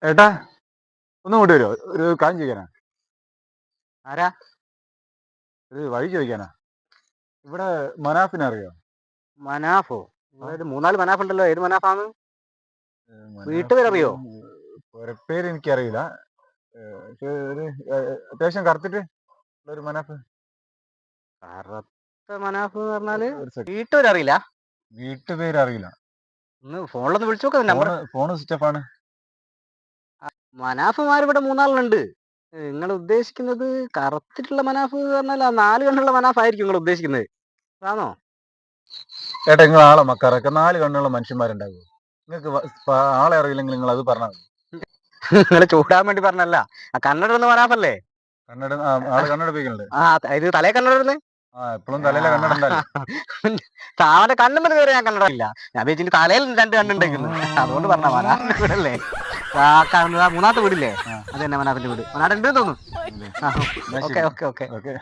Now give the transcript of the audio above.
ഏട്ടാ ഒന്നും കൊണ്ട് വരുമോ? ഒരു കാര്യം ചോദിക്കാനാ. ആരാ? ഒരു വഴി ചോദിക്കാനാ. ഇവിടെ മനാഫിനെ അറിയോ? മനാഫോ? ഇവിടെ 3-4 മനാഫ് ഉണ്ടല്ലോ. ഏത് മനാഫാണ്? വീട്ടുപേരറിയോ? പേര് എനിക്കറിയില്ല. പക്ഷെ ഒരു അത്യാവശ്യം കറുത്തിട്ട് ഒരു മനാഫ്. കറുത്ത മനാഫ് എന്ന് പറഞ്ഞാല് വീട്ടുപേരറിയില്ല. വീട്ടുപേര് അറിയില്ല. ഒന്ന് ഫോണിലൊന്ന് വിളിച്ചു നോക്കാം. നമ്പർ ഫോണ് സ്വിച്ച് ഓഫ് ആണ്. മനാഫുമാർ ഇവിടെ 3-4 നിങ്ങൾ ഉദ്ദേശിക്കുന്നത് കറുത്തിട്ടുള്ള മനാഫ് എന്ന് പറഞ്ഞാൽ 4 കണ്ണുള്ള മനാഫ് ആയിരിക്കും നിങ്ങൾ ഉദ്ദേശിക്കുന്നത്, ആണോ? ഏട്ടാ നിങ്ങൾ ആളെ മക്കാറൊക്കെ 4 കണ്ണുള്ള മനുഷ്യന്മാരുണ്ടാകുമോ? നിങ്ങൾക്ക് ആളെ അറിയില്ലെങ്കിൽ നിങ്ങൾ അത് പറഞ്ഞാൽ മതി. നിങ്ങൾ ചൂടാൻ വേണ്ടി പറഞ്ഞല്ല. ആ കണ്ണട ഒന്ന് മനാഫല്ലേ? കണ്ണട ആള് കണ്ണട ഉപയോഗിക്കുന്നുണ്ട്. ഇത് തലേ കണ്ണട. എപ്പോഴും തലയിലെ കണ്ണട ഉണ്ടല്ലോ. താവന്റെ കണ്ണുമ്പോൾ കയറി ഞാൻ കണ്ണട ഇല്ല. ഞാൻ വെച്ചിട്ട് തലയിൽ 2 കണ്ണുണ്ടായിരുന്നു, അതുകൊണ്ട് പറഞ്ഞ മനാഫിന്റെ വീടല്ലേ. മൂന്നാമത്തെ വീടില്ലേ, അത് തന്നെ മനാഫിന്റെ വീട്. മനാടുണ്ട് തോന്നുന്നു. Okay okay okay.